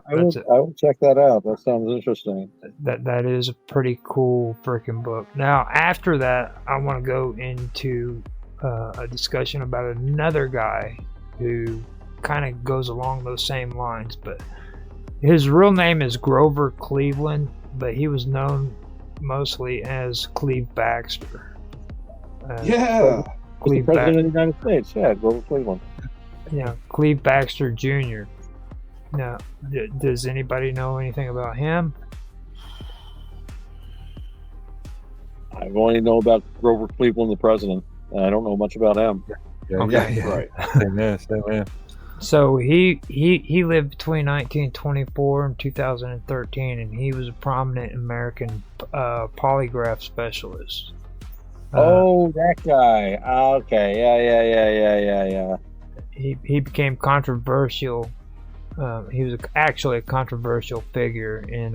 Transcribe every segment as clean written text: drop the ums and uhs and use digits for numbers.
I will check that out. That sounds interesting. that is a pretty cool freaking book. Now, after that, I want to go into a discussion about another guy who kind of goes along those same lines, but his real name is Grover Cleveland, but he was known mostly as Cleve Baxter. Yeah, Cleve the president of the United States. Yeah, Grover Cleveland. Yeah, Cleve Baxter Jr. Now, does anybody know anything about him? I only know about Grover Cleveland, the president. I don't know much about him. Okay. Right. Same here. So he lived between 1924 and 2013, and he was a prominent American polygraph specialist. Oh, that guy. Okay. Yeah. He became controversial. He was actually a controversial figure in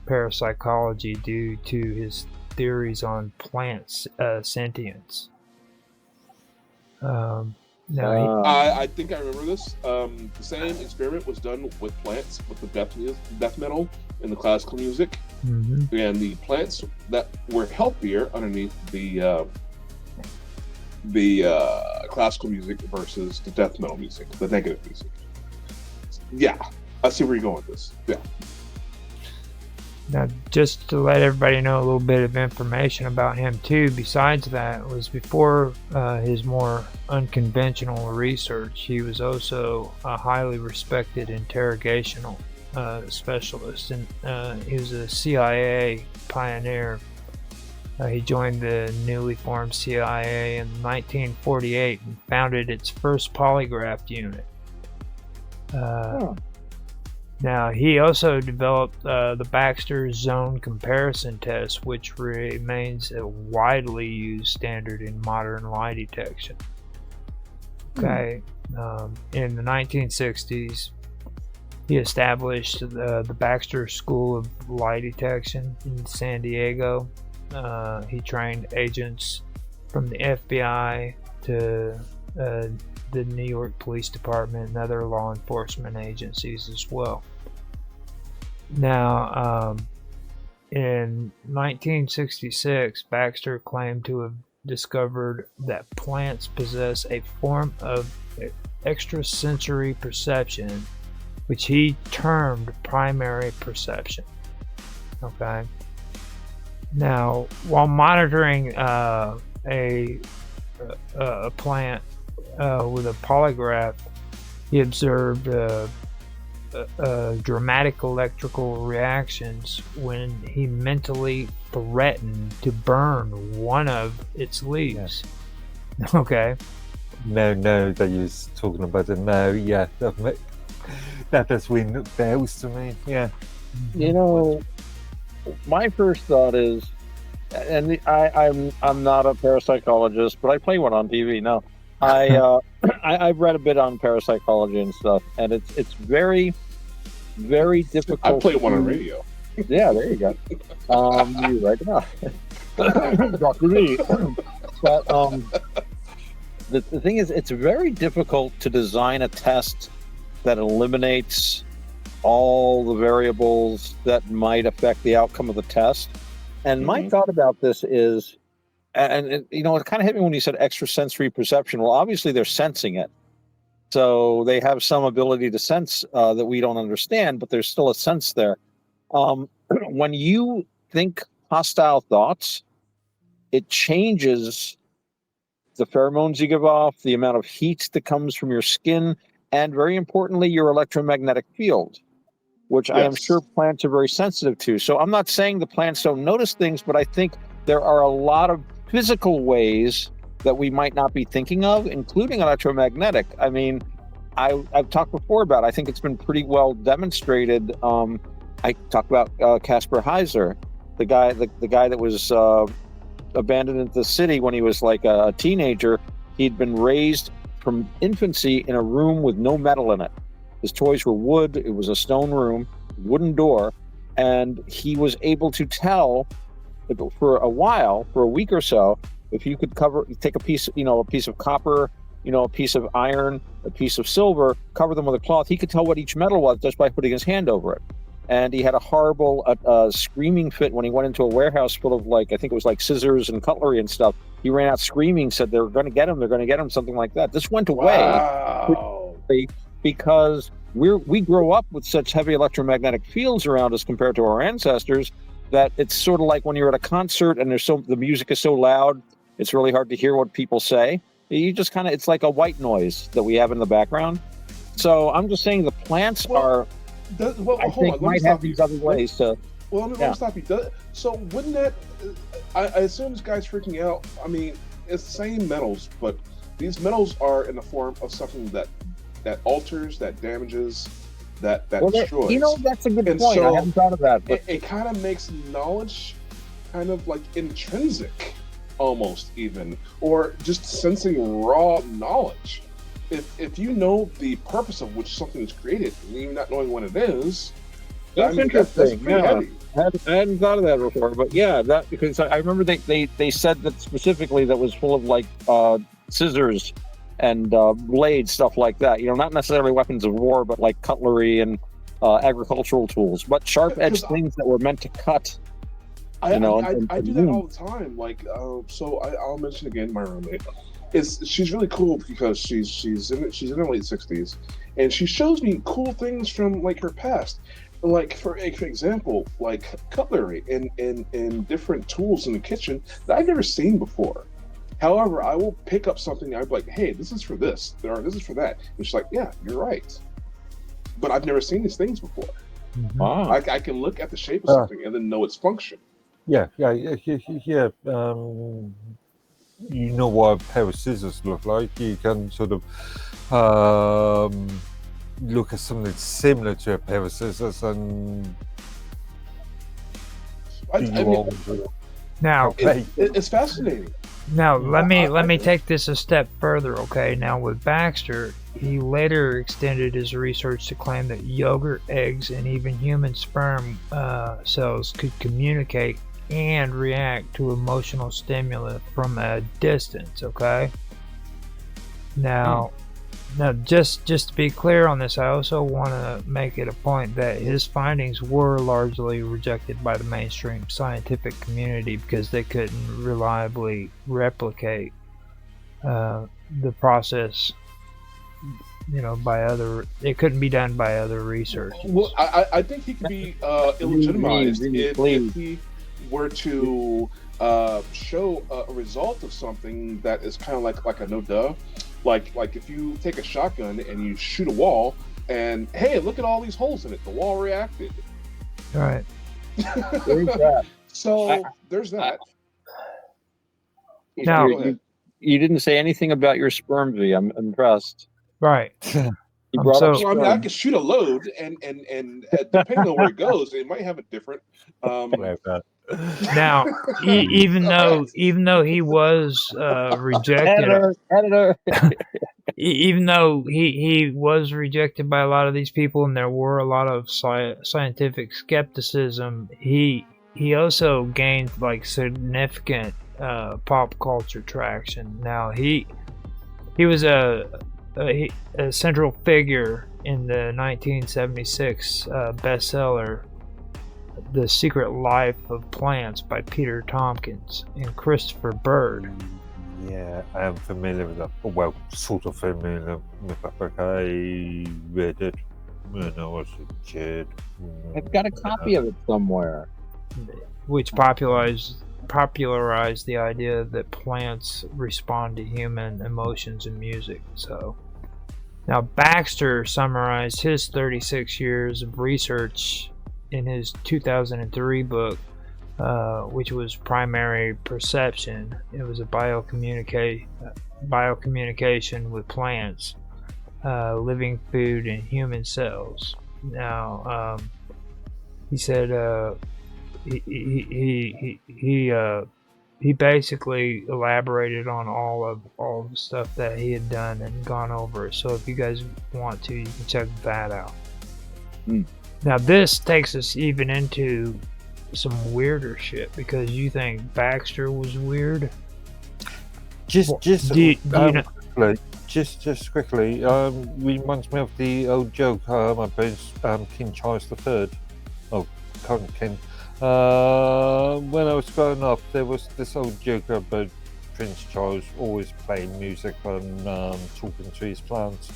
parapsychology due to his theories on plant sentience. I think I remember this. The same experiment was done with plants with the death metal in the classical music, and the plants that were healthier underneath the classical music versus the death metal music, the negative music. Yeah, I see where you're going with this. Yeah. Now, just to let everybody know a little bit of information about him too, besides that, was before his more unconventional research, he was also a highly respected interrogational specialist, and he was a CIA pioneer. He joined the newly formed CIA in 1948 and founded its first polygraph unit. Now, he also developed the Baxter Zone Comparison Test, which remains a widely used standard in modern lie detection. Okay, in the 1960s, he established the Baxter School of Lie Detection in San Diego. He trained agents from the FBI to the New York Police Department and other law enforcement agencies as well. Now, in 1966, Baxter claimed to have discovered that plants possess a form of extrasensory perception, which he termed primary perception. Okay. Now, while monitoring a plant with a polygraph, he observed dramatic electrical reactions when he mentally threatened to burn one of its leaves. Yeah. Okay. No, that you're talking about it. No, yeah, that does ring bells to me. Yeah. You know, my first thought is, and I'm not a parapsychologist, but I play one on TV now. I've read a bit on parapsychology and stuff, and it's very, very difficult. I play one on radio. Yeah, there you go. You right now, Dr. Lee. But the thing is, it's very difficult to design a test that eliminates all the variables that might affect the outcome of the test. And my thought about this is, and you know, it kind of hit me when you said extrasensory perception. Well, obviously they're sensing it. So they have some ability to sense that we don't understand, but there's still a sense there. When you think hostile thoughts, it changes the pheromones you give off, the amount of heat that comes from your skin, and very importantly, your electromagnetic field, which I am sure plants are very sensitive to. So I'm not saying the plants don't notice things, but I think there are a lot of physical ways that we might not be thinking of, including electromagnetic. I mean, I've talked before about, I think it's been pretty well demonstrated. I talked about Caspar Heiser, the guy that was abandoned in the city when he was like a teenager. He'd been raised from infancy in a room with no metal in it. His toys were wood. It was a stone room, wooden door, and he was able to tell for a while, for a week or so, if you could take a piece of copper a piece of iron, a piece of silver, cover them with a cloth. He could tell what each metal was just by putting his hand over it. And he had a horrible screaming fit when he went into a warehouse full of, I think it was scissors and cutlery and stuff. He ran out screaming, said they're going to get him, something like that. This went away. Wow. Because we grow up with such heavy electromagnetic fields around us compared to our ancestors that it's sort of like when you're at a concert and the music is so loud, it's really hard to hear what people say. You just it's like a white noise that we have in the background. So I'm just saying the plants might have these other ways to. Well, let me stop you. So wouldn't that? I assume this guy's freaking out. I mean, it's the same metals, but these metals are in the form of something that alters, that damages, that destroys. That's a good point. So I haven't thought of that. But it kind of makes knowledge kind of intrinsic, almost even, or just sensing raw knowledge. If you know the purpose of which something is created, and even not knowing what it is, that's interesting. That's heavy. I hadn't thought of that before, but that because I remember they said that specifically that was full of scissors and blades, stuff like that. Not necessarily weapons of war, but cutlery and agricultural tools, but sharp-edged things that were meant to cut. I do that all the time. So I'll mention again my roommate. She's really cool because she's in her late 60s, and she shows me cool things from her past. For example, cutlery and different tools in the kitchen that I've never seen before. However, I will pick up something. I'd be like, "Hey, this is for this, or this is for that," and she's like, "Yeah, you're right." But I've never seen these things before. Mm-hmm. Wow. I can look at the shape of something and then know its function. Yeah. You know what a pair of scissors look like. You can sort of look at something similar to a pair of scissors and now it's fascinating. Now let me take this a step further. Okay, now with Baxter, he later extended his research to claim that yogurt, eggs, and even human sperm cells could communicate and react to emotional stimuli from a distance. Okay. Now, just to be clear on this, I also want to make it a point that his findings were largely rejected by the mainstream scientific community because they couldn't reliably replicate the process. It couldn't be done by other researchers. Well, I think he could be illegitimized if he were to show a result of something that is kind of like a no-duh. Like if you take a shotgun and you shoot a wall, and hey, look at all these holes in it. The wall reacted. All right. There's that. So there's that. Now, you didn't say anything about your sperm, V. I'm impressed. Right. You brought up Well, I can shoot a load, and depending on where it goes, it might have a different. Now, even though he was rejected, editor. Even though he was rejected by a lot of these people, and there were a lot of scientific skepticism, he also gained significant pop culture traction. Now he was a central figure in the 1976 bestseller The Secret Life of Plants by Peter Tompkins and Christopher Bird. Yeah, I am familiar with that. Well, sort of familiar with that book. I read it when I was a kid. I've got a copy of it somewhere. Which popularized the idea that plants respond to human emotions and music. So now Baxter summarized his 36 years of research in his 2003 book, which was Primary Perception. It was a biocommunication with plants, living food, and human cells. Now, he said he basically elaborated on all of the stuff that he had done and gone over. So if you guys want to, you can check that out. Now this takes us even into some weirder shit, because you think Baxter was weird. Just just quickly, reminds me of the old joke about King Charles III. Oh, current king. When I was growing up, there was this old joke about Prince Charles always playing music and talking to his plants.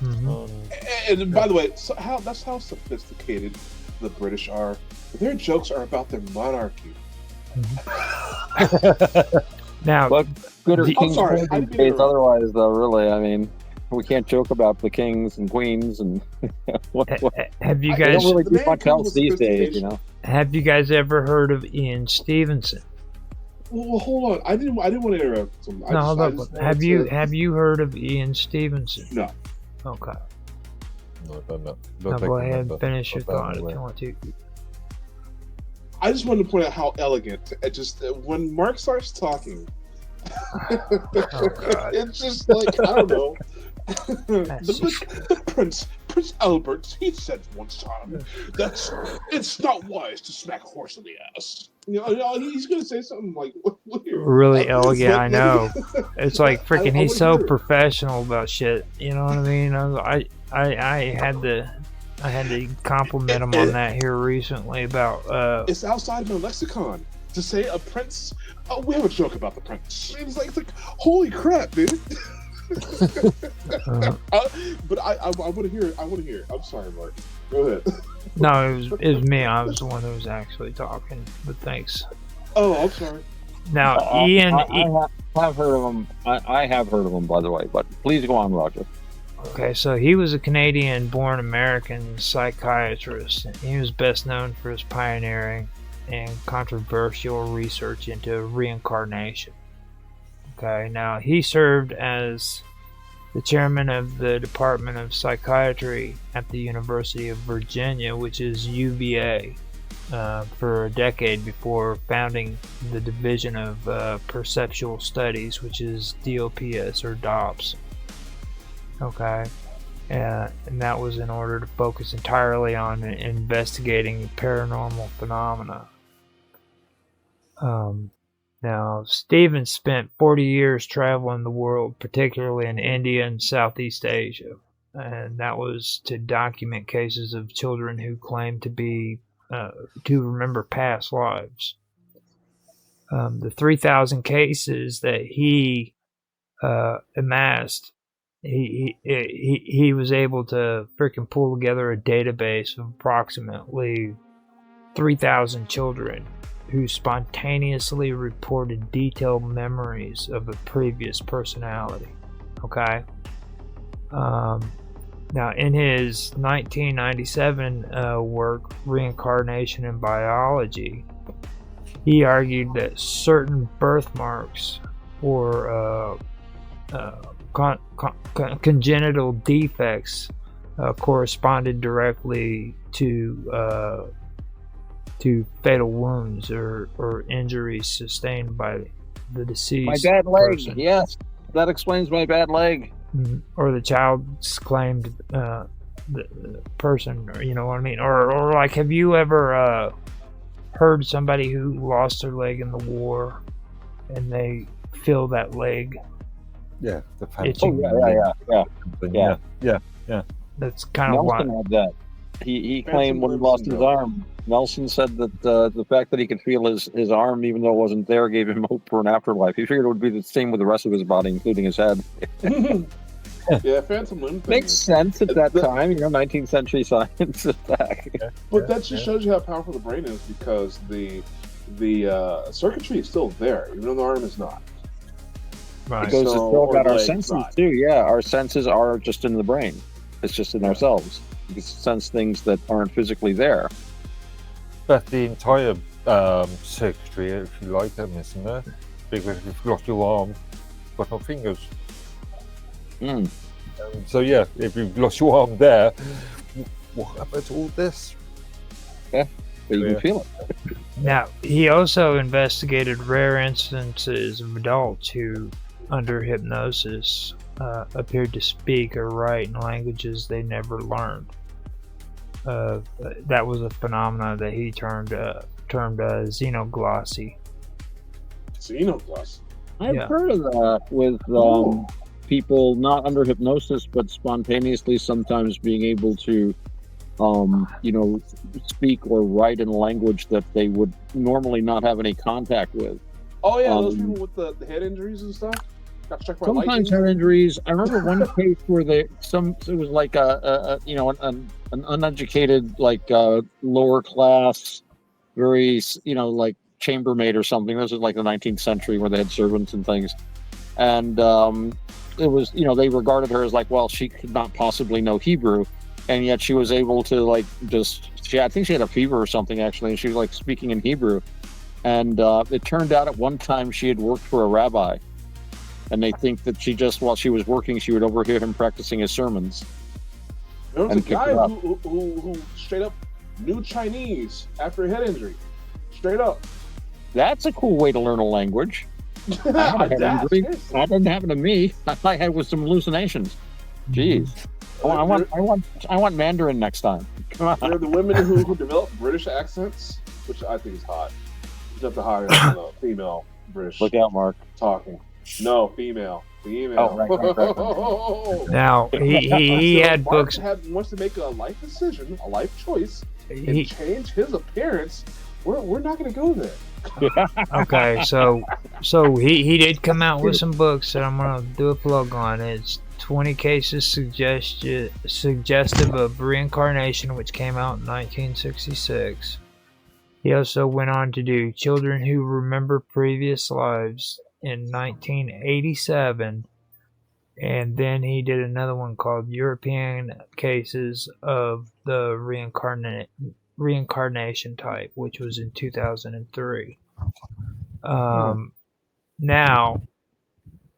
And by the way, that's how sophisticated the British are. Their jokes are about their monarchy. Now, But good I'm kings sorry, these I didn't mean to days. interrupt. Otherwise, though, really, I mean, we can't joke about the kings and queens and what. have you They guys don't really The do man much comes else with these days, sophistication. have you guys ever heard of Ian Stevenson? Well, hold on. I didn't want to interrupt him. No, hold I up. just Have wanted you heard of Ian Stevenson? No. Okay. No. Now go ahead and finish your thought if you want to. I just wanted to point out how elegant. When Mark starts talking, God. it's just like I don't know. That's the Prince Albert, he said one time that it's not wise to smack a horse in the ass. He's gonna say something like weird. Really elegant, But, I know. It's like freaking. I He's so wanna hear it. professional about shit. You know what I mean? I had to compliment him on that here recently about. It's outside of my lexicon to say a prince. Oh, we have a joke about the prince. It's like holy crap, dude. But I want to hear it. I want to hear it. I'm sorry, Mark. Go ahead. No, it was me. I was the one who was actually talking. But thanks. Oh, I'm sorry. Now, Ian. I have heard of him. I have heard of him, by the way. But please go on, Roger. Okay, so he was a Canadian-born American psychiatrist. He was best known for his pioneering and controversial research into reincarnation. Okay, now he served as the chairman of the Department of Psychiatry at the University of Virginia, which is UVA, for a decade before founding the Division of Perceptual Studies, which is DOPS or DOPS. Okay, and that was in order to focus entirely on investigating paranormal phenomena. Now, Stevens spent 40 years traveling the world, particularly in India and Southeast Asia, and that was to document cases of children who claimed to remember past lives. The 3,000 cases that he amassed, he was able to freaking pull together a database of approximately 3,000 children who spontaneously reported detailed memories of a previous personality. Okay. Now, in his 1997 work, Reincarnation in Biology, he argued that certain birthmarks or congenital defects corresponded directly to fatal wounds or injuries sustained by the deceased. My bad leg. person. Yes, that explains my bad leg. Or the child's claimed the person, or you know what I mean, or like, have you ever heard somebody who lost their leg in the war, and they feel that leg? Yeah, the Itching. Yeah. That's kind of why. Nelson had that. He Phantom claimed when he limbs lost his syndrome. arm. Nelson said that the fact that he could feel his arm, even though it wasn't there, gave him hope for an afterlife. He figured it would be the same with the rest of his body, including his head. Yeah, phantom limb thing. Makes sense at that time, 19th century science attack. But that just shows you how powerful the brain is, because the circuitry is still there, even though the arm is not. Right. It goes to So- show or about our legs, senses right. too. Yeah, our senses are just in the brain. It's just in ourselves. You can sense things that aren't physically there. But the entire circuitry, if you like, that isn't there? Because if you've lost your arm, you've got no fingers. So yeah, if you've lost your arm there, what happened to all this? But you Yeah. can feel it. Now, he also investigated rare instances of adults who, under hypnosis, appeared to speak or write in languages they never learned. That was a phenomenon that he termed xenoglossy. Xenogloss. I've Yeah. heard of that with people not under hypnosis, but spontaneously sometimes being able to, speak or write in a language that they would normally not have any contact with. Oh yeah, those people with the head injuries and stuff. Got struck by Sometimes lightning. head injuries. I remember one case where it was like an uneducated, like lower class, very like chambermaid or something. This was like the 19th century where they had servants and things, and it was they regarded her as like, well, she could not possibly know Hebrew, and yet she was able to I think she had a fever or something actually, and she was like speaking in Hebrew, and it turned out at one time she had worked for a rabbi. And they think that while she was working, she would overhear him practicing his sermons. There was a guy who straight up knew Chinese after a head injury. Straight up. That's a cool way to learn a language. That didn't happen to me. I had with some hallucinations. Jeez. I want Mandarin next time. Come on. There are the women who develop British accents, which I think is hot. You have to hire a female British. Look out, Mark. Talking. No, female. Oh, right. Now he had books. Wants to make a life decision, a life choice, and change his appearance. We're not going to go there. Okay, so he did come out with some books that I'm gonna do a plug on. It's 20 Cases Suggestive of Reincarnation, which came out in 1966. He also went on to do Children Who Remember Previous Lives in 1987, and then he did another one called European Cases of the Reincarnation Type, which was in 2003. Now,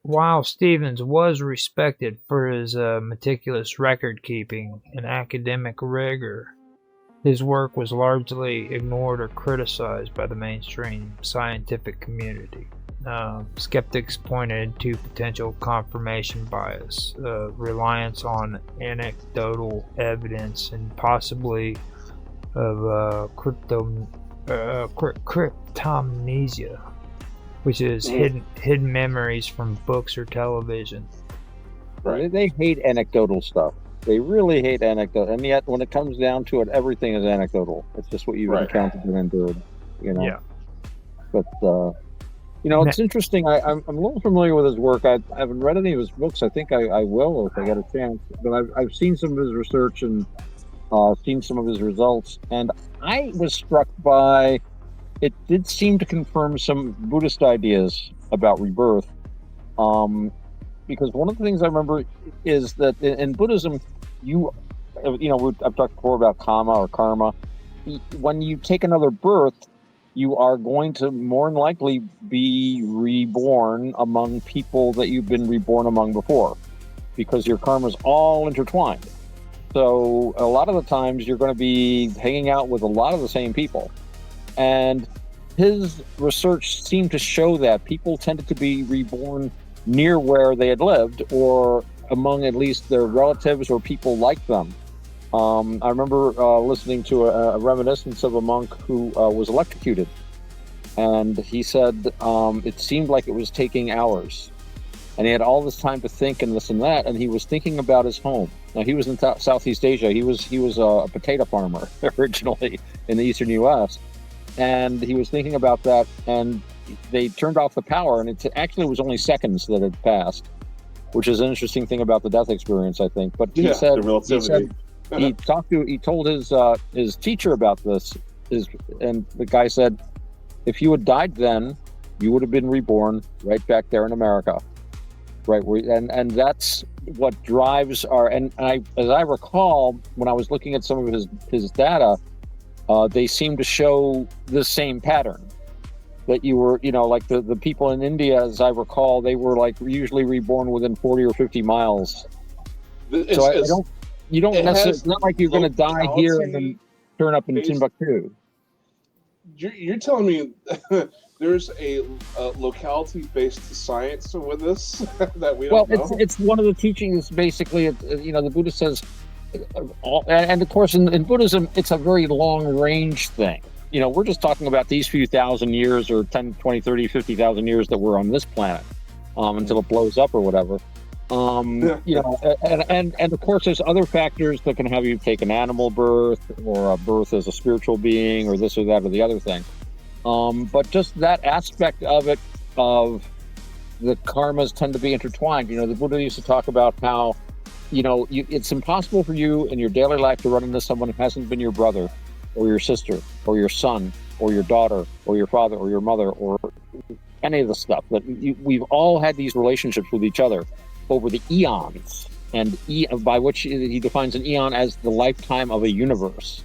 while Stevens was respected for his meticulous record keeping and academic rigor, his work was largely ignored or criticized by the mainstream scientific community. Skeptics pointed to potential confirmation bias, reliance on anecdotal evidence, and possibly of cryptomnesia, which is hidden memories from books or television. Right. They hate anecdotal stuff. They really hate anecdote, and yet when it comes down to it, everything is anecdotal. It's just what you've encountered and endured, Yeah. But it's interesting. I'm a little familiar with his work. I haven't read any of his books. I think I will if I get a chance. But I've seen some of his research and seen some of his results, and I was struck by it. Did seem to confirm some Buddhist ideas about rebirth. Because one of the things I remember is that in Buddhism, I've talked before about karma or karma. When you take another birth, you are going to more than likely be reborn among people that you've been reborn among before, because your karma is all intertwined. So a lot of the times you're going to be hanging out with a lot of the same people. And his research seemed to show that people tended to be reborn near where they had lived, or among at least their relatives or people like them. I remember listening to a reminiscence of a monk who was electrocuted, and he said it seemed like it was taking hours, and he had all this time to think and this and that, and he was thinking about his home. Now, he was in Southeast Asia. He was a potato farmer originally in the eastern U.S., and he was thinking about that, and they turned off the power, and it actually was only seconds that had passed, which is an interesting thing about the death experience, I think. But he said he told his teacher about this, and the guy said, if you had died then, you would have been reborn right back there in America, right? And that's what drives as I recall, when I was looking at some of his data, they seem to show the same pattern. That you were, like the people in India, as I recall, they were like usually reborn within 40 or 50 miles. It's not like you're going to die here and then turn up in Timbuktu. You're telling me there's a locality-based science with this that we don't know? Well, it's one of the teachings, basically. The Buddha says, and of course in Buddhism, it's a very long-range thing. We're just talking about these few thousand years or 10, 20, 30, 50,000 years that we're on this planet until it blows up or whatever. And of course, there's other factors that can have you take an animal birth or a birth as a spiritual being or this or that or the other thing. But just that aspect of it, of the karmas tend to be intertwined. The Buddha used to talk about how, it's impossible for you in your daily life to run into someone who hasn't been your brother or your sister or your son or your daughter or your father or your mother or any of the stuff that we've all had these relationships with each other over the eons, and by which he defines an eon as the lifetime of a universe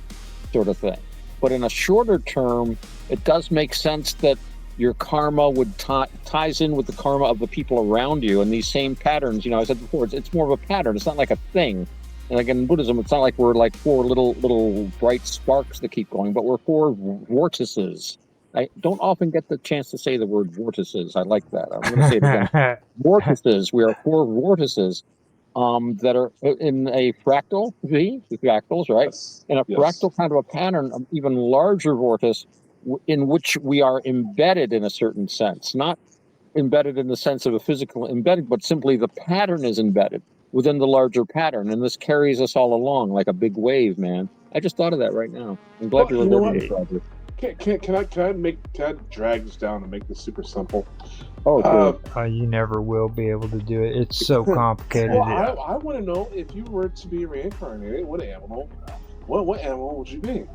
sort of thing. But in a shorter term, it does make sense that your karma would ties in with the karma of the people around you, and these same patterns. I said before, it's more of a pattern. It's not like a thing. And like in Buddhism, it's not like we're like four little bright sparks that keep going, but we're four vortices. I don't often get the chance to say the word vortices. I like that. I'm going to say it again. Vortices. We are four vortices that are in a fractal, fractals, right? Yes. In a fractal kind of a pattern, of even larger vortice in which we are embedded in a certain sense. Not embedded in the sense of a physical embedded, but simply the pattern is embedded within the larger pattern. And this carries us all along like a big wave, man. I just thought of that right now. I'm glad you remembered this, Roger. Can I drag this down and make this super simple? Oh, you never will be able to do it. It's so complicated. Well, I want to know, if you were to be reincarnated, what animal would you be?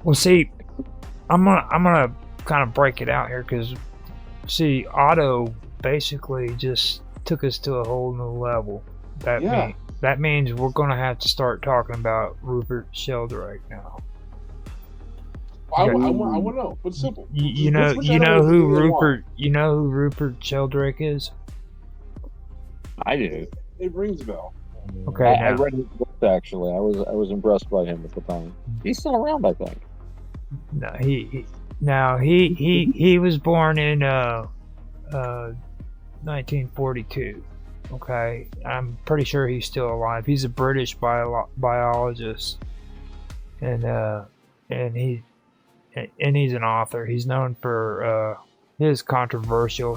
Well, see, I'm gonna kind of break it out here because, see, Otto basically just took us to a whole new level. That means we're gonna have to start talking about Rupert Sheldrake now. I want to know. What's simple? You know who Rupert Sheldrake is? I do. It rings a bell. Okay, I read his book actually. I was impressed by him at the time. He's still around, I think. No, he was born in 1942. Okay, I'm pretty sure he's still alive. He's a British biologist, and he's an author. He's known for his controversial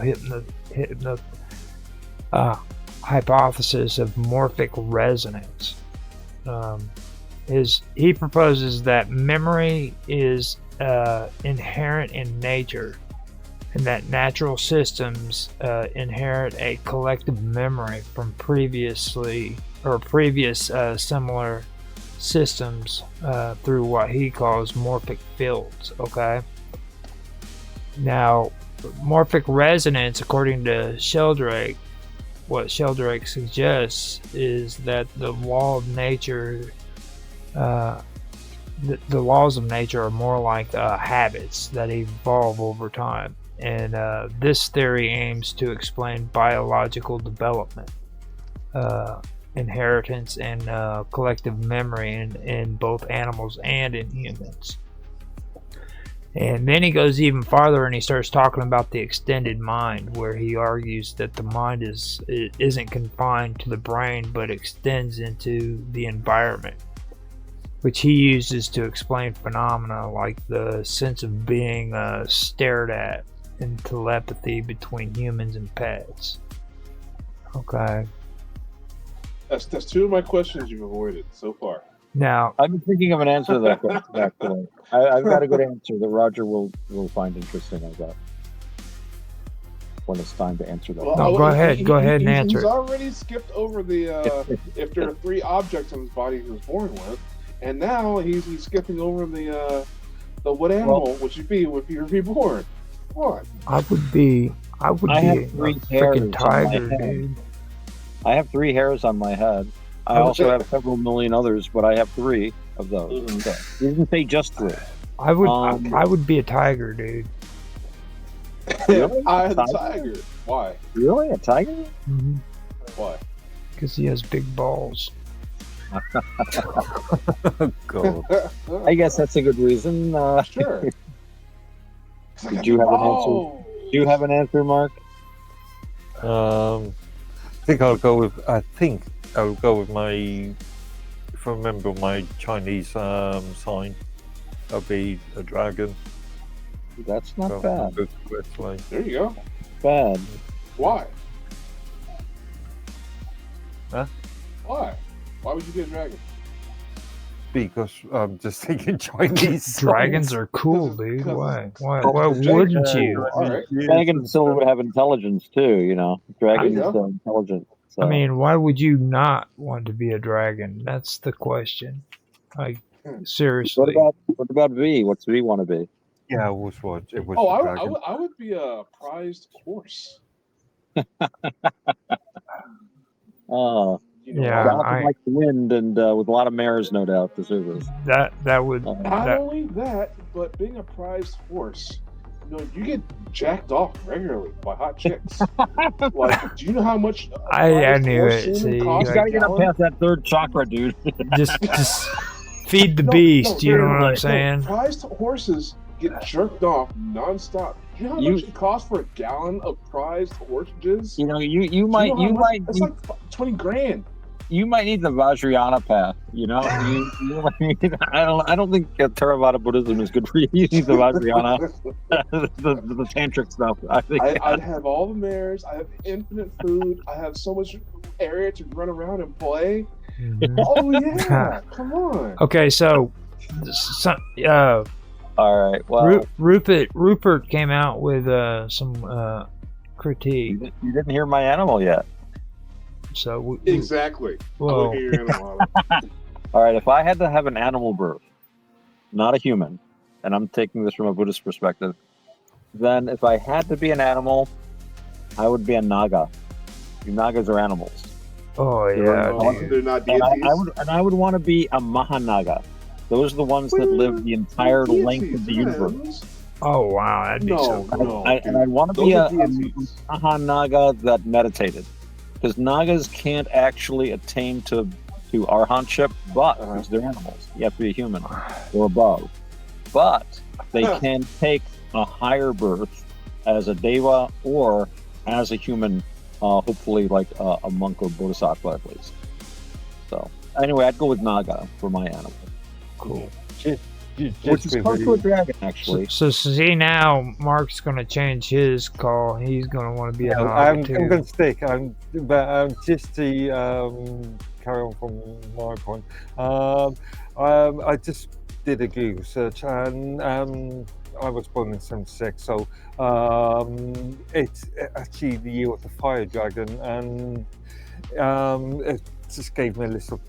hypothesis of morphic resonance. He proposes that memory is inherent in nature, and that natural systems inherit a collective memory from previous similar systems through what he calls morphic fields. Okay. Now, morphic resonance, according to Sheldrake, what Sheldrake suggests is that the law of nature, the laws of nature are more like habits that evolve over time, and this theory aims to explain biological development, inheritance, and collective memory in both animals and in humans. And then he goes even farther and he starts talking about the extended mind, where he argues that the mind isn't confined to the brain but extends into the environment, which he uses to explain phenomena like the sense of being stared at and telepathy between humans and pets. Okay. That's two of my questions you've avoided so far. Now, I've been thinking of an answer to that question, actually. I've got a good answer that Roger will find interesting, I bet, when it's time to answer that. Well, go ahead and answer. He's already skipped over the if there are three objects in his body he was born with, and now he's skipping over the what animal would you be if you were reborn? What? I would be a freaking tiger, dude. I have 3 hairs on my head. I also have several million others, but I have 3 of those. Mm-hmm. So, you didn't say just 3. I would be a tiger, dude. Really? I am a tiger. Why? Really? A tiger? Mm-hmm. Why? Because he has big balls. God. I guess that's a good reason. Sure. Did you have an answer? Do you have an answer, Mark? I think I'll go with my, if I remember my Chinese sign, that'll be a dragon. That's not bad. There you go. Bad. Why? Why? Why would you get a dragon? Because I'm just thinking Chinese Dragons songs. are cool, Because- dude. because- Why? Why because wouldn't dragons- you? All right. Dragons still would have intelligence too, you know. Dragons I know. are intelligent. So. I mean, why would you not want to be a dragon? That's the question. Like, seriously. what about V? What's V want to be? Yeah, it was what it was. Oh, the I dragon. would be a prized horse. Oh, You know, Yeah, galloping like the wind and with a lot of mares, no doubt. To suit us. that would Not that, only that, but being a prized horse, you know, you get jacked off regularly by hot chicks. Like, do you know how much? a I prized knew horse it, semen see, costs You a gotta get up gallon? past that third chakra, dude. just feed the No, beast. no, you know no, what no, I'm no. saying? Prized horses get jerked off nonstop. Do you know how You- much it costs for a gallon of prized horse jizz? You know, you Do you might know how you much? might It's like 20 grand. you might need the Vajrayana path. You know, you might need, I don't think Theravada Buddhism is good for you. You need the Vajrayana, the tantric stuff. I think. I'd have all the mares. I have infinite food. I have so much area to run around and play. Mhm. Oh yeah, come on. Okay, so All right. Well, Rupert came out with some critique. you didn't hear my animal yet. So Exactly. well, I hear animal. All right. If I had to have an animal birth, not a human, and I'm taking this from a Buddhist perspective, then if I had to be an animal, I would be a Naga. Nagas are animals. oh yeah, dude. They're not And deities. I would want to be a Mahanaga. Those are the ones that live the entire length of the universe. Oh wow, that'd be so No, cool. no. And I want to Those be are a deities. Mahanaga that meditated. Because Nagas can't actually attain to arhatship, but because they're animals. You have to be a human or above. But they can take a higher birth as a deva or as a human, hopefully like a monk or bodhisattva at least. So anyway, I'd go with Naga for my animal. Cool. Which is close to a dragon, actually. So see now, Mark's gonna change his call. He's gonna want to be a Yeah, Naga I'm too. going to stick. Just to carry on from my point. I just did a Google search, and I was born in '76, so it's actually the year of the fire dragon, and it just gave me a list of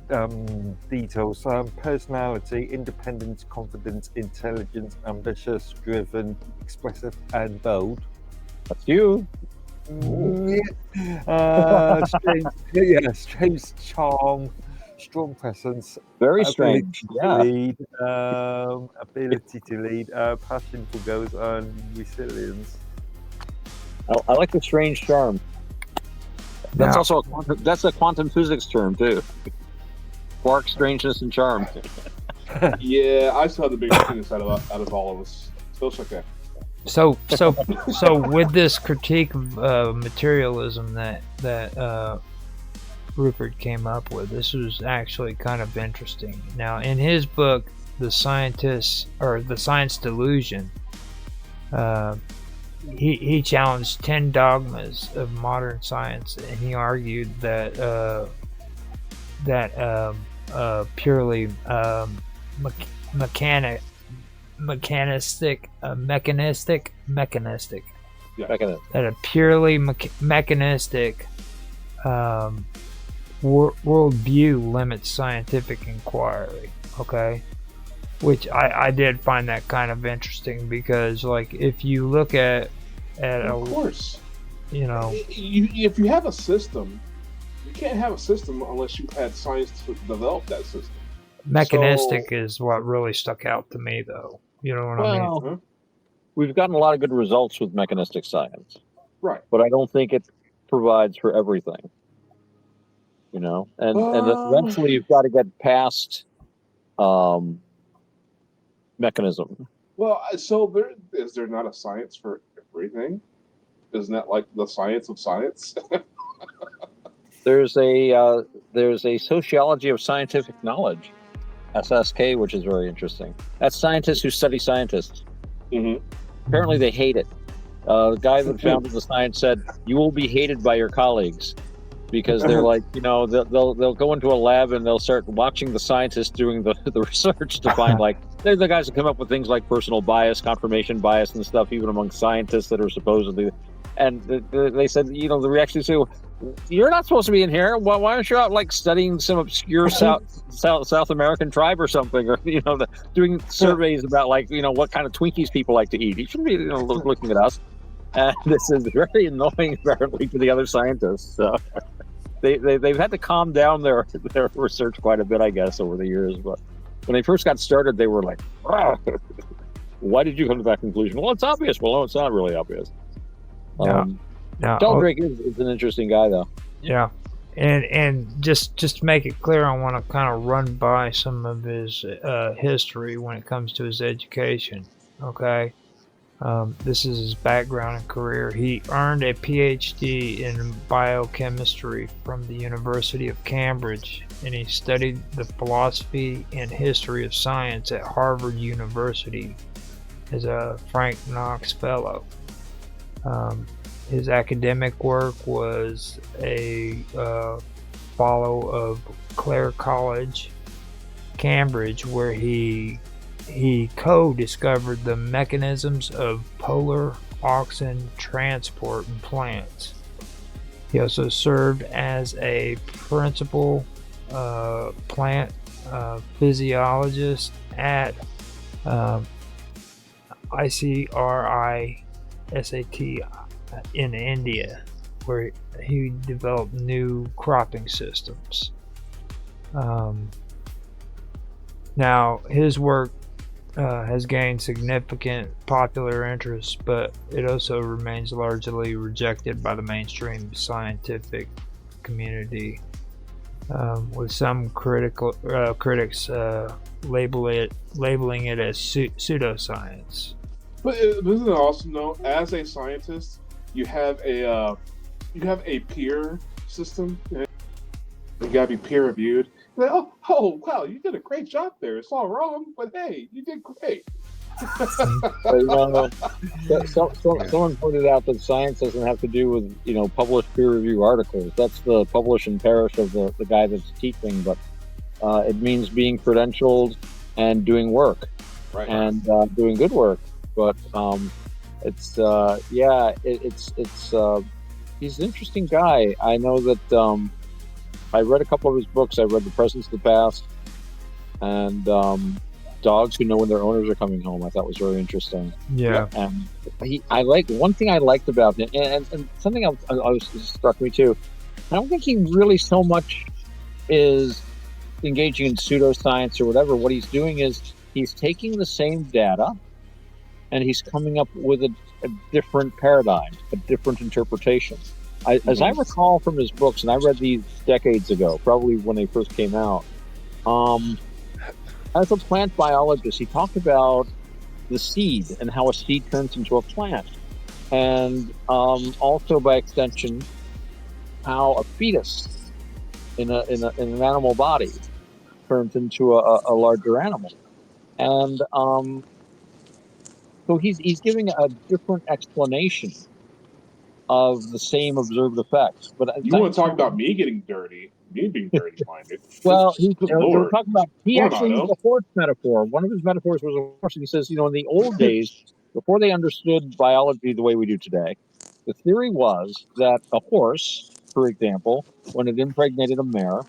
details. Personality: independence, confidence, intelligence, ambitious, driven, expressive, and bold. That's you. Strange charm, strong presence, Very ability strange. to Yeah. lead, ability to lead, passion for goals, and resilience. I like the strange charm. That's Now- also that's a quantum physics term too. Quark, strangeness, and charm. Yeah, I still have the biggest penis out of all of us. So it's okay. So with this critique of materialism that Rupert came up with, this was actually kind of interesting. Now, in his book, The Scientist or The Science Delusion, he challenged 10 dogmas of modern science, and he argued that purely mechanistic, that a purely mechanistic worldview limits scientific inquiry. Okay, which I did find that kind of interesting, because like if you look at Of course. you know, If you have a system, you can't have a system unless you've had science to develop that system. mechanistic is what really stuck out to me, though. You know what I mean? Well, we've gotten a lot of good results with mechanistic science, Right. but I don't think it provides for everything. You know, and eventually you've got to get past mechanism. Well, so is there not a science for everything? Isn't that like the science of science? There's a sociology of scientific knowledge, SSK, which is very interesting. That's scientists who study scientists. Mhm. Apparently, they hate it. The guy that founded the science said, "You will be hated by your colleagues." because they're like, they'll go into a lab and they'll start watching the scientists doing the research to find like they're the guys that come up with things like personal bias, confirmation bias, and stuff, even among scientists that are supposedly. And they said, the reaction is, you're not supposed to be in here. Why aren't you out like studying some obscure South American tribe or something, or doing surveys about like what kind of Twinkies people like to eat? You shouldn't be looking at us. And this is very annoying, apparently, to the other scientists. So they've had to calm down their research quite a bit, I guess, over the years. But when they first got started, they were like, "Why did you come to that conclusion?" Well, it's obvious. Well, no, it's not really obvious. Sheldrake is an interesting guy, though. Yeah, and just to make it clear, I want to kind of run by some of his history when it comes to his education. Okay. This is his background and career. He earned a PhD in biochemistry from the University of Cambridge, and he studied the philosophy and history of science at Harvard University as a Frank Knox Fellow. His academic work was a fellow of Clare College, Cambridge, where he co-discovered the mechanisms of polar auxin transport in plants. He also served as a principal plant physiologist at ICRISAT in India, where he developed new cropping systems. Now, his work has gained significant popular interest, but it also remains largely rejected by the mainstream scientific community, with some critics labeling it as pseudoscience. But isn't it awesome though? As a scientist, you have a peer system. You gotta be peer reviewed. Like, oh, wow, you did a great job there. It's all wrong, but hey, you did great. Someone pointed out that science doesn't have to do with published peer review articles. That's the publish and perish of the guy that's teaching, but it means being credentialed and doing work, right, and doing good work. But he's an interesting guy. I know that. I read a couple of his books. I read The Presence of the Past and Dogs Who Know When Their Owners Are Coming Home. I thought was very interesting. Yeah. And one thing I liked about him, and something else struck me too. I don't think he really so much is engaging in pseudoscience or whatever. What he's doing is he's taking the same data and he's coming up with a different paradigm, a different interpretation. As I recall from his books, and I read these decades ago, probably when they first came out, as a plant biologist, he talked about the seed and how a seed turns into a plant. And also, by extension, how a fetus in an animal body turns into a larger animal. And so he's giving a different explanation of the same observed effects. But you want to talk about me getting dirty, me being dirty-minded? Well, we're talking about, he actually used a horse metaphor. One of his metaphors was a horse, and he says, in the old days, before they understood biology the way we do today, the theory was that a horse, for example, when it impregnated a mare,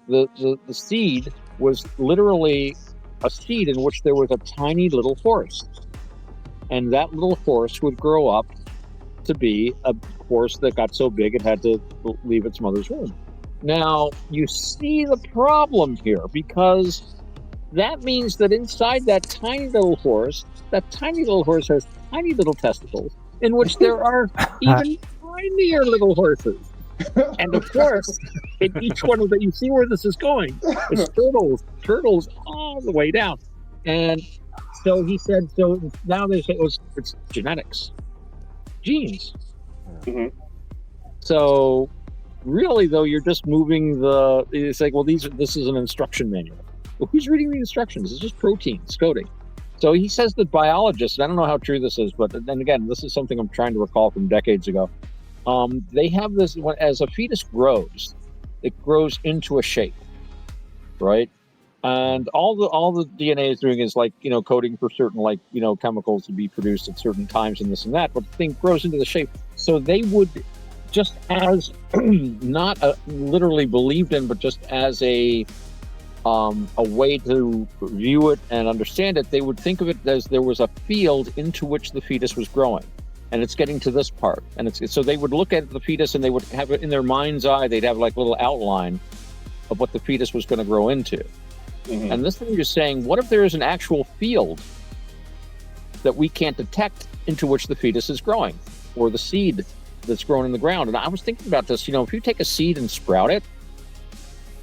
the seed was literally a seed in which there was a tiny little horse. And that little horse would grow up to be a horse that got so big it had to leave its mother's womb. Now, you see the problem here, because that means that inside that tiny little horse has tiny little testicles, in which there are even tinier little horses. And of course, in each one of them, you see where this is going. It's turtles all the way down. And so he said, so now they say it's genetics. Genes. Mm-hmm. So really, though, you're just moving it's like, well, this is an instruction manual. Well, who's reading the instructions? It's just proteins, coding. So he says that biologists, and I don't know how true this is, but then again, this is something I'm trying to recall from decades ago. they have this, as a fetus grows, it grows into a shape, right? And all the DNA is doing is like, coding for certain, like, chemicals to be produced at certain times and this and that, but the thing grows into the shape. So they would, just as not literally believed in, but just as a way to view it and understand it, they would think of it as there was a field into which the fetus was growing, and it's getting to this part. And so they would look at the fetus and they would have it in their mind's eye. They'd have like a little outline of what the fetus was going to grow into. Mm-hmm. And this thing you're saying, what if there is an actual field that we can't detect into which the fetus is growing, or the seed that's grown in the ground? And I was thinking about this, if you take a seed and sprout it,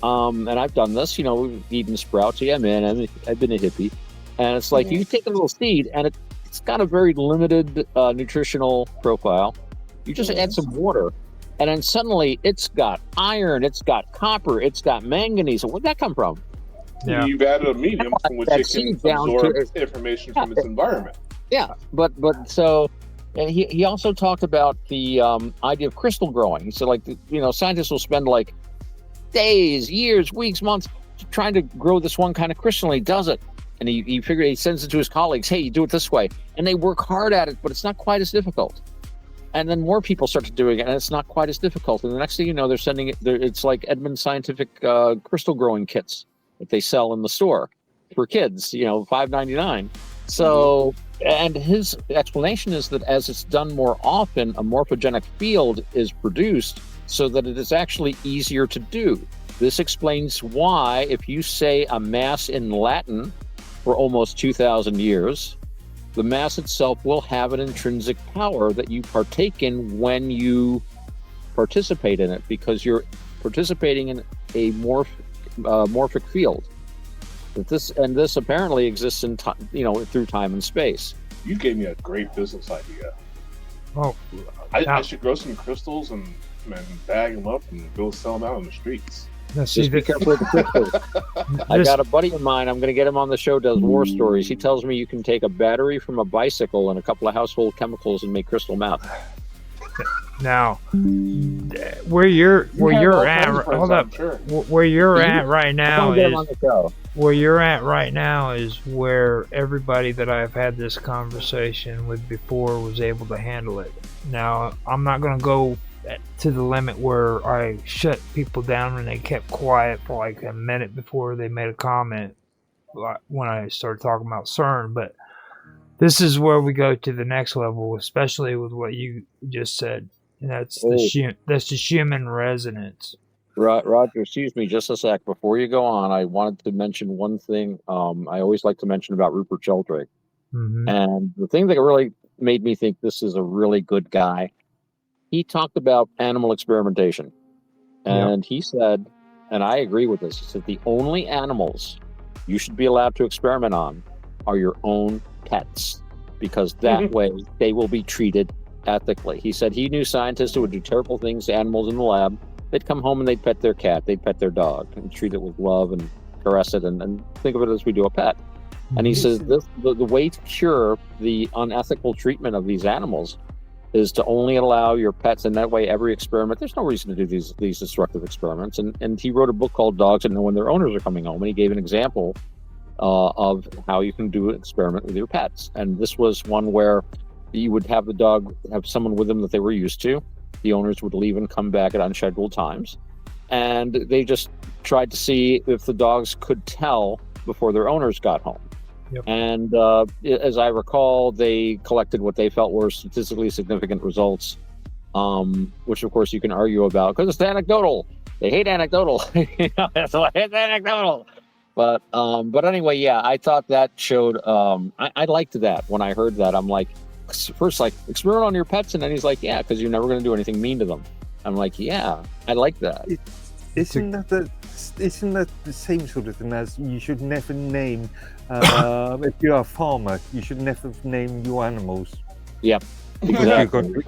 and I've done this, we've eaten sprouts. Yeah, man, I've been a hippie. And it's like, you take a little seed and it's got a very limited nutritional profile. You just add some water, and then suddenly it's got iron, it's got copper, it's got manganese. Where'd that come from? Yeah. You've added a medium from which it can absorb information from its environment. Yeah, but so, and he also talked about the idea of crystal growing. So, like, scientists will spend like days, years, weeks, months trying to grow this one kind of crystal, and he does it. And he sends it to his colleagues, hey, you do it this way. And they work hard at it, but it's not quite as difficult. And then more people start to doing it, and it's not quite as difficult. And the next thing you know, they're sending it, it's like Edmund Scientific crystal growing kits that they sell in the store for kids, $5.99. So, and his explanation is that as it's done more often, a morphogenic field is produced so that it is actually easier to do. This explains why, if you say a mass in Latin for almost 2,000 years, the mass itself will have an intrinsic power that you partake in when you participate in it, because you're participating in a morphic field. This apparently exists in through time and space. You gave me a great business idea. Oh, I should grow some crystals and bag them up and go sell them out on the streets. Just be careful with the crystals. I got a buddy of mine, I'm going to get him on the show, does war stories. He tells me you can take a battery from a bicycle and a couple of household chemicals and make crystal meth. Now, where you're at, hold up. Sure. Where you're at right now is is where everybody that I've had this conversation with before was able to handle it. Now, I'm not going to go to the limit where I shut people down and they kept quiet for like a minute before they made a comment when I started talking about CERN, but this is where we go to the next level, especially with what you just said, and that's the Schumann resonance. Roger, excuse me just a sec. Before you go on, I wanted to mention one thing. I always like to mention about Rupert Sheldrake. Mm-hmm. And the thing that really made me think this is a really good guy, he talked about animal experimentation. And he said, and I agree with this, he said the only animals you should be allowed to experiment on are your own pets, because that way they will be treated ethically. He said he knew scientists who would do terrible things to animals in the lab. They'd come home and they'd pet their cat, they'd pet their dog, and treat it with love and caress it and think of it as we do a pet. And he says the way to cure the unethical treatment of these animals is to only allow your pets, and that way every experiment, there's no reason to do these destructive experiments. And he wrote a book called Dogs That Know When Their Owners Are Coming Home, and he gave an example of how you can do an experiment with your pets. And this was one where you would have the dog have someone with them that they were used to. The owners would leave and come back at unscheduled times. And they just tried to see if the dogs could tell before their owners got home. Yep. And as I recall, they collected what they felt were statistically significant results, which of course you can argue about because it's anecdotal. They hate anecdotal. It's anecdotal. But anyway, yeah, I thought that showed. I liked that when I heard that. I'm like, first like experiment on your pets, and then he's like, yeah, because you're never going to do anything mean to them. I'm like, yeah, I like that. Isn't that the same sort of thing as you should never name if you're a farmer, you should never name your animals. Yep. Exactly.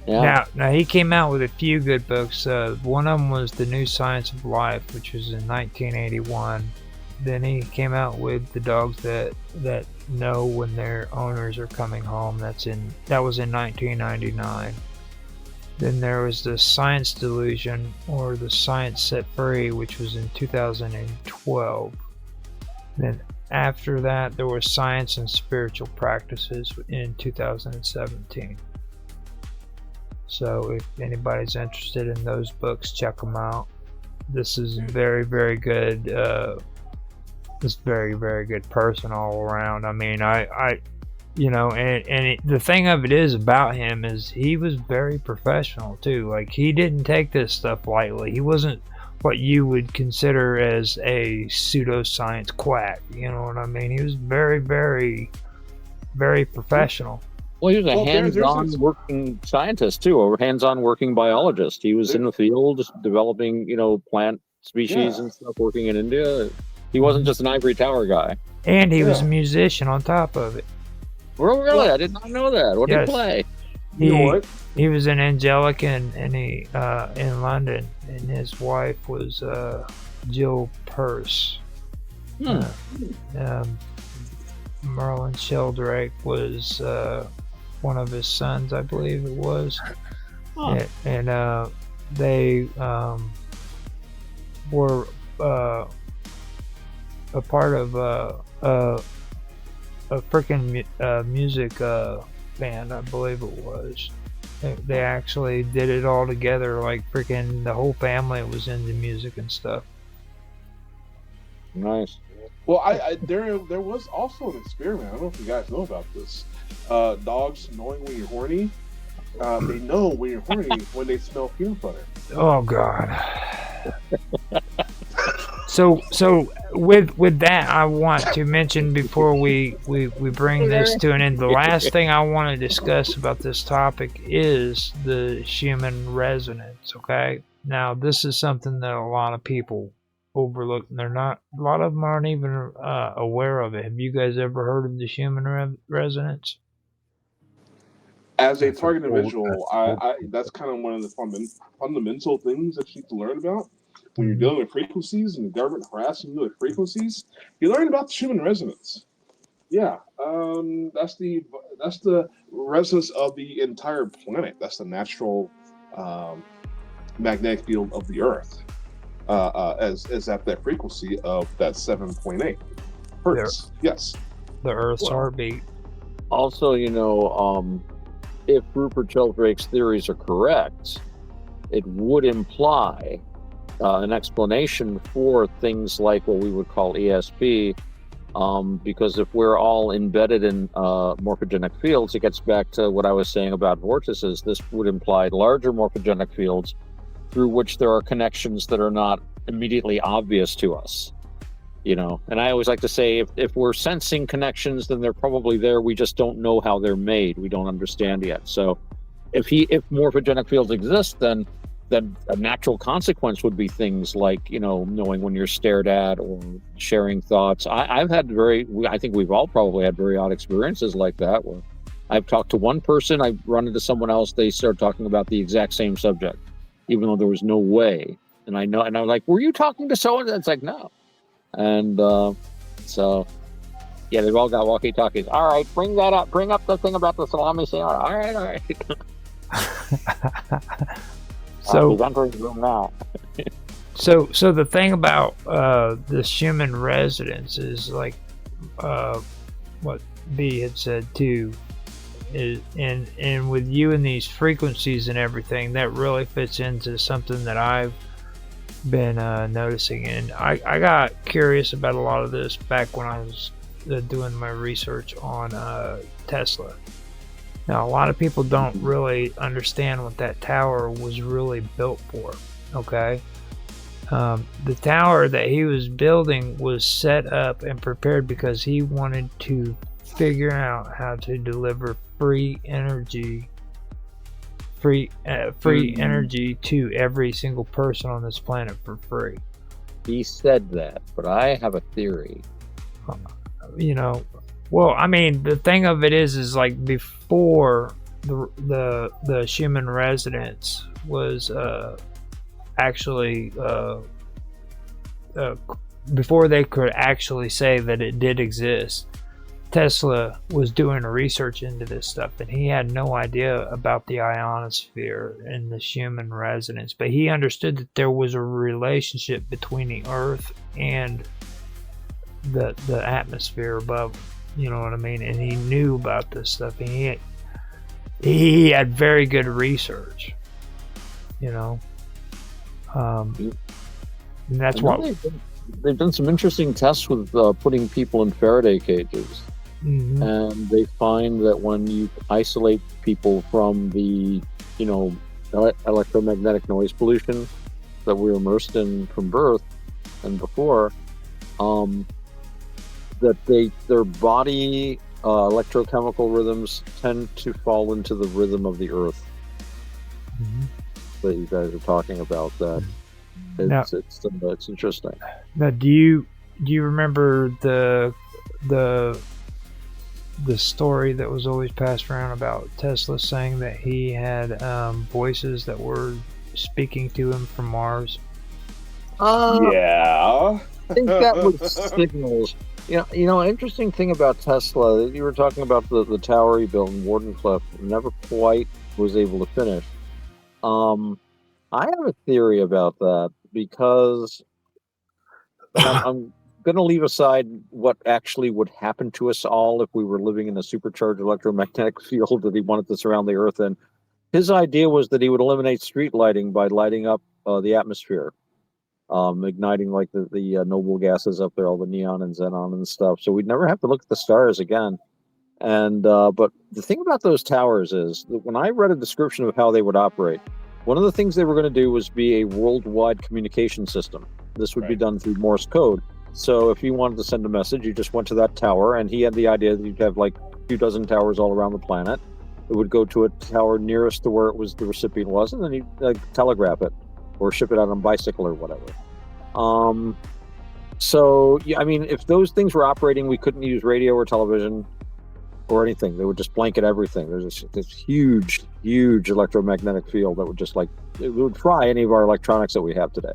Yeah. Now he came out with a few good books. One of them was The New Science of Life, which was in 1981. then he came out with the dogs that know when their owners are coming home. That was in 1999. Then there was the Science Delusion, or the Science Set Free, which was in 2012. Then after that, there was Science and Spiritual Practices in 2017. So if anybody's interested in those books, check them out. This is very, very good. This very, very good person all around. I mean, the thing of it is about him is he was very professional too. Like, he didn't take this stuff lightly. He wasn't what you would consider as a pseudoscience quack. You know what I mean? He was very, very, very professional. Well, he was a hands-on working scientist too, or hands-on working biologist. He was in the field developing, plant species and stuff, working in India. He wasn't just an ivory tower guy. And he was a musician on top of it. Oh, really? I did not know that. What did he play? He was in Angelic and he in London, and his wife was Jill Pearce. Merlin Sheldrake was one of his sons, I believe it was. And they were a part of a freaking music band, I believe it was. They actually did it all together, like freaking the whole family was into music and stuff. Nice. Well, there was also an experiment. I don't know if you guys know about this. Dogs knowing when you're horny. They know when you're horny when they smell peanut butter. Oh God. So with that, I want to mention before we bring this to an end, the last thing I want to discuss about this topic is the Schumann resonance. Okay, now this is something that a lot of people overlook, and a lot of them aren't even aware of it. Have you guys ever heard of the Schumann resonance? As a target individual, that's kind of one of the fundamental things that you need to learn about. When you're dealing with frequencies and the government harassing you with frequencies, you learn about the Schumann resonance. Yeah, that's the resonance of the entire planet. That's the natural magnetic field of the Earth, as at that frequency of that 7.8 hertz. Yes, the Earth's heartbeat. Also, if Rupert Sheldrake's theories are correct, it would imply an explanation for things like what we would call ESP, because if we're all embedded in morphogenic fields, it gets back to what I was saying about vortices. This would imply larger morphogenic fields through which there are connections that are not immediately obvious to us. And I always like to say, if we're sensing connections, then they're probably there. We just don't know how they're made. We don't understand yet. So if morphogenic fields exist, then a natural consequence would be things like, knowing when you're stared at or sharing thoughts. I think we've all probably had very odd experiences like that, where I've talked to one person, I've run into someone else, they start talking about the exact same subject, even though there was no way. And I'm like, were you talking to someone? It's like, no. And so, yeah, they've all got walkie-talkies. All right, bring that up. Bring up the thing about the salami sandwich. All right. So he's entering the room now. So the thing about the Schumann resonance is like what B had said too, is and with you and these frequencies and everything, that really fits into something that I've been noticing. And I got curious about a lot of this back when I was doing my research on Tesla. Now, a lot of people don't really understand what that tower was really built for, okay? The tower that he was building was set up and prepared because he wanted to figure out how to deliver free energy to every single person on this planet for free. He said that, but I have a theory. Well, I mean, the thing of it is like before the Schumann resonance was actually before they could actually say that it did exist, Tesla was doing research into this stuff, and he had no idea about the ionosphere and the Schumann resonance, but he understood that there was a relationship between the Earth and the atmosphere above, you know what I mean? And he knew about this stuff, and he had very good research, you know. And that's why they've done some interesting tests with putting people in Faraday cages. Mm-hmm. And they find that when you isolate people from the, you know, electromagnetic noise pollution that we're immersed in from birth and before, that their body electrochemical rhythms tend to fall into the rhythm of the Earth. Mm-hmm. That you guys are talking about. That it's interesting. Now, do you remember the story that was always passed around about Tesla saying that he had voices that were speaking to him from Mars? Yeah, I think that was signals. You know, interesting thing about Tesla. You were talking about the tower he built in Wardenclyffe. Never quite was able to finish. I have a theory about that because I'm going to leave aside what actually would happen to us all if we were living in a supercharged electromagnetic field that he wanted to surround the Earth in. His idea was that he would eliminate street lighting by lighting up the atmosphere, igniting like the noble gases up there, all the neon and xenon and stuff. So we'd never have to look at the stars again. And but the thing about those towers is that when I read a description of how they would operate, one of the things they were going to do was be a worldwide communication system. This would be done through Morse code. So if you wanted to send a message, you just went to that tower, and he had the idea that you'd have like a few dozen towers all around the planet. It would go to a tower nearest to where the recipient was, and then he'd telegraph it or ship it out on a bicycle or whatever. So, yeah, I mean, if those things were operating, we couldn't use radio or television or anything. They would just blanket everything. There's this huge electromagnetic field that would just it would fry any of our electronics that we have today.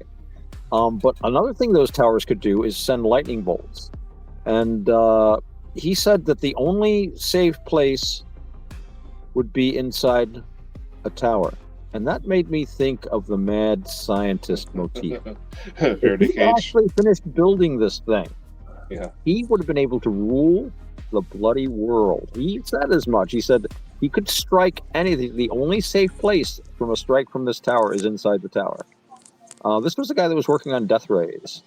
But another thing those towers could do is send lightning bolts. And he said that the only safe place would be inside a tower. And that made me think of the mad scientist motif. If he actually finished building this thing, he would have been able to rule the bloody world. He said as much. He said he could strike anything. The only safe place from a strike from this tower is inside the tower. This was the guy that was working on death rays.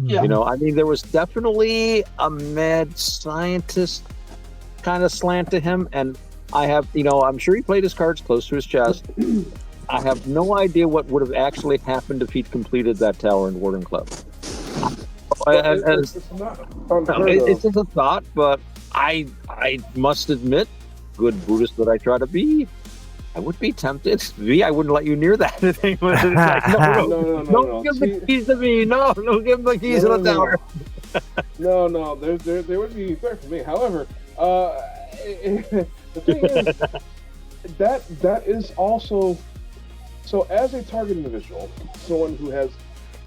Yeah. You know, I mean, there was definitely a mad scientist kind of slant to him. And I have, you know, I'm sure he played his cards close to his chest. I have no idea what would have actually happened if he'd completed that tower in Wardenclyffe. It's just a thought, but I must admit, good Buddhist that I try to be, I would be tempted. I wouldn't let you near that thing. It's like, no, give the keys to me. No, give the keys to the tower. No, there would be fair for me. However, the thing is, that is also, so as a target individual, someone who has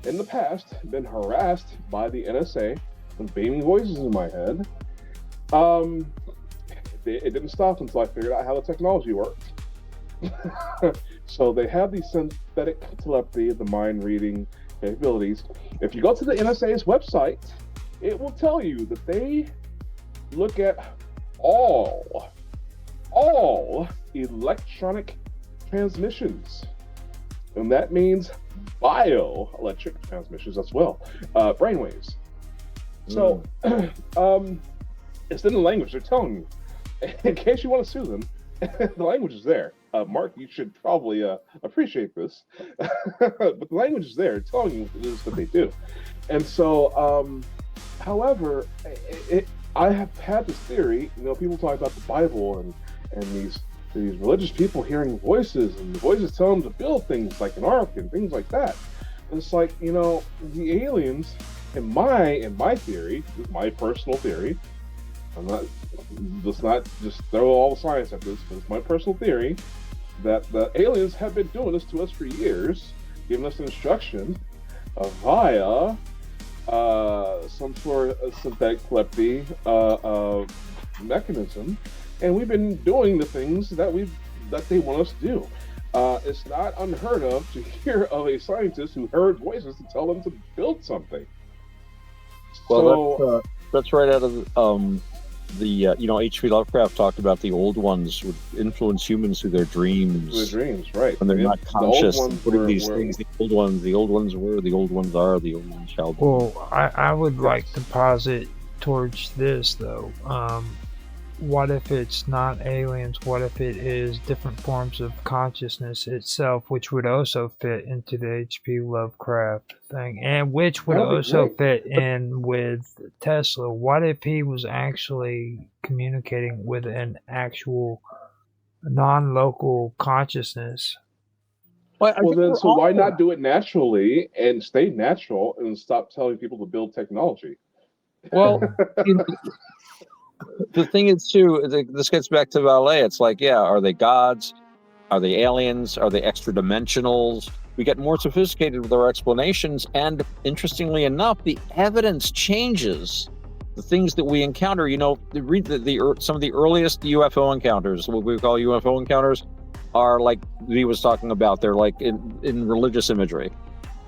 in the past been harassed by the NSA with beaming voices in my head, it didn't stop until I figured out how the technology worked. So they have these synthetic telepathy, the mind reading capabilities. If you go to the NSA's website, it will tell you that they look at all electronic transmissions, and that means bioelectric transmissions as well, brainwaves. So it's in the language they're telling you. In case you want to sue them, the language is there. Mark, you should probably appreciate this. But the language is there telling you what it is that they do. And so, however, I have had this theory, you know, people talk about the Bible and these religious people hearing voices, and the voices tell them to build things like an ark and things like that. And it's like, you know, the aliens, in my theory, this is my personal theory, let's not just throw all the science at this, but it's my personal theory that the aliens have been doing this to us for years, giving us instruction via some sort of synthetic telepathy mechanism, and we've been doing the things that they want us to do. It's not unheard of to hear of a scientist who heard voices to tell them to build something. Well, that's right out of H.P. Lovecraft talked about the old ones would influence humans through their dreams. Their dreams, right? When they're not conscious, the putting these things. The old ones were, the old ones are, the old ones shall be. Well, I would like to posit towards this though. What if it's not aliens? What if it is different forms of consciousness itself, which would also fit into the H.P. Lovecraft thing, and which would also fit in with Tesla? What if he was actually communicating with an actual non-local consciousness? Well, then, so why not do it naturally and stay natural and stop telling people to build technology? Well, the thing is, too, this gets back to Valet. It's like, yeah, are they gods? Are they aliens? Are they extra dimensionals? We get more sophisticated with our explanations, and interestingly enough, the evidence changes. The things that we encounter, read some of the earliest UFO encounters, what we call UFO encounters, are like V was talking about. They're like in religious imagery.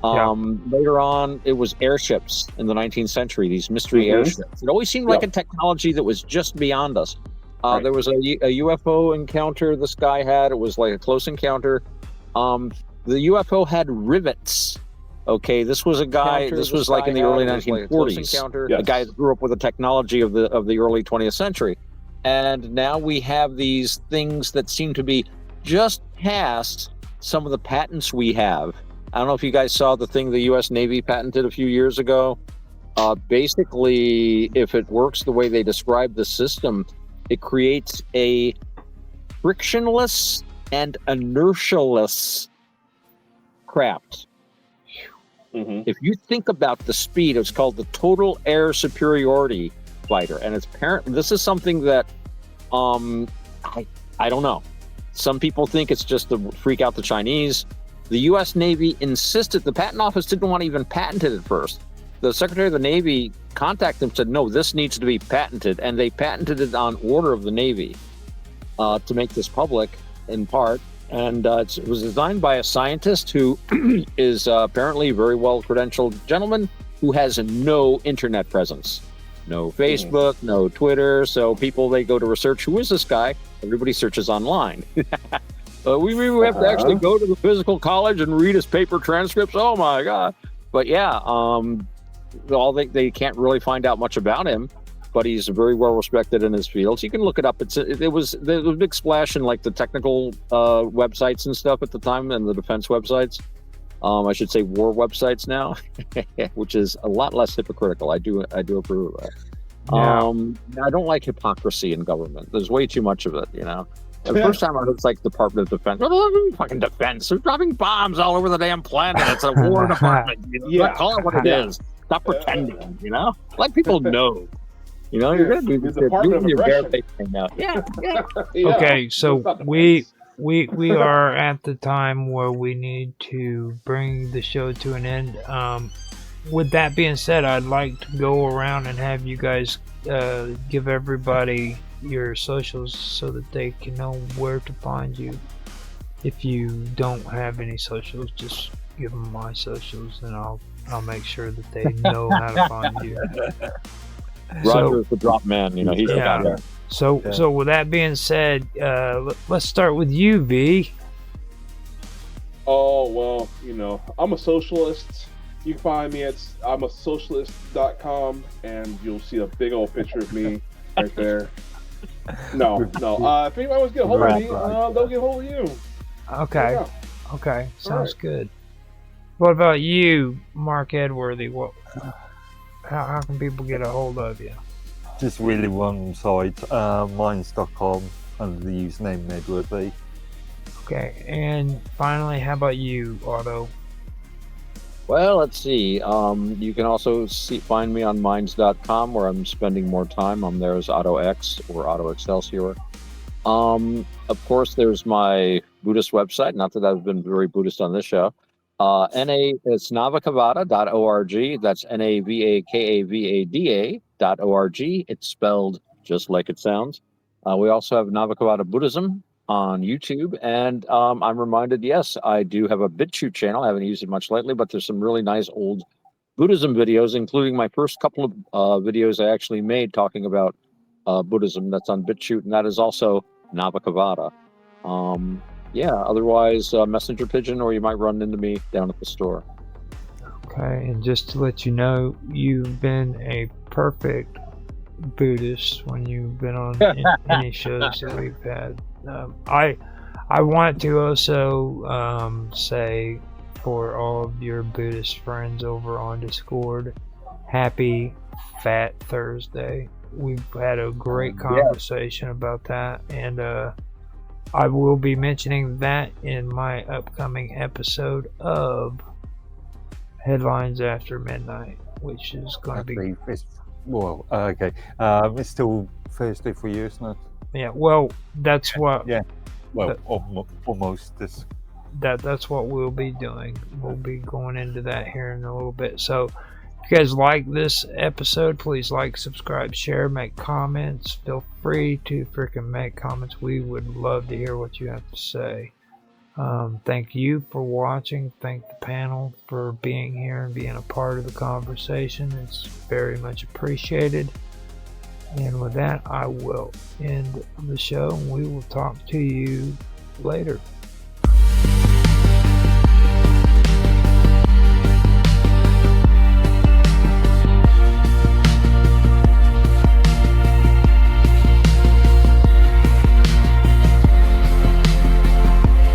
Later on, it was airships in the 19th century, these mystery airships. It always seemed like a technology that was just beyond us. There was a UFO encounter this guy had. It was like a close encounter. The UFO had rivets. Okay, this was a guy, this was like in the early 1940s. A guy that grew up with the technology of the early 20th century. And now we have these things that seem to be just past some of the patents we have. I don't know if you guys saw the thing the U.S. Navy patented a few years ago. Basically, if it works the way they describe the system, it creates a frictionless and inertialess craft. If you think about the speed, it's called the Total Air Superiority Fighter, and it's apparent. This is something that I don't know. Some people think it's just to freak out the Chinese. The U.S. Navy insisted. The patent office didn't want to even patent it at first. The Secretary of the Navy contacted them and said, no, this needs to be patented. And they patented it on order of the Navy to make this public in part. And it was designed by a scientist who is apparently a very well-credentialed gentleman who has no internet presence. No Facebook, no Twitter. So people, they go to research, who is this guy? Everybody searches online. We have to actually go to the physical college and read his paper transcripts. Oh my God! But yeah, they can't really find out much about him, but he's very well respected in his field. So you can look it up. There was a big splash in like the technical websites and stuff at the time, and the defense websites. I should say war websites now, which is a lot less hypocritical. I do approve of that. Yeah. I don't like hypocrisy in government. There's way too much of it, The first time I heard it's like Department of Defense. Fucking defense. They're dropping bombs all over the damn planet. It's a war department. Call it what it is. Stop pretending, Let people know. You're going to do this. Okay, so we are at the time where we need to bring the show to an end. With that being said, I'd like to go around and have you guys give everybody your socials so that they can know where to find you. If you don't have any socials, just give them my socials and I'll make sure that they know how to find you. Roger's the drop man, he's the guy there. So with that being said, let's start with you, V. Oh, well, I'm a socialist. You can find me at imasocialist.com and you'll see a big old picture of me right there. No. If anybody wants to get a hold of me, they'll get a hold of you. Okay. Sounds good. What about you, Mark Edworthy? How can people get a hold of you? Just really one site, minds.com, under the username Edworthy. Okay, and finally, how about you, Otto? Well, let's see. You can also find me on minds.com, where I'm spending more time. I'm there as Otto X or Otto Excelsior. Of course, there's my Buddhist website. Not that I've been very Buddhist on this show. It's navakavada.org. That's NAVAKAVADA.org. It's spelled just like it sounds. We also have Navakavada Buddhism on YouTube. And I'm reminded, yes, I do have a BitChute channel. I haven't used it much lately, but there's some really nice old Buddhism videos, including my first couple of videos I actually made talking about Buddhism. That's on BitChute, and that is also Navakavada. Yeah, otherwise, Messenger Pigeon, or you might run into me down at the store. Okay, and just to let you know, you've been a perfect Buddhist when you've been on any shows that we've had. I want to also say for all of your Buddhist friends over on Discord, happy Fat Thursday. We've had a great conversation about that, and I will be mentioning that in my upcoming episode of Headlines After Midnight, which is going to be... okay. It's still Thursday for you, isn't it? Yeah, well, that's what... Yeah, well, almost. That's what we'll be doing. We'll be going into that here in a little bit. So, if you guys like this episode, please like, subscribe, share, make comments. Feel free to freaking make comments. We would love to hear what you have to say. Thank you for watching. Thank the panel for being here and being a part of the conversation. It's very much appreciated. And with that, I will end the show, and we will talk to you later.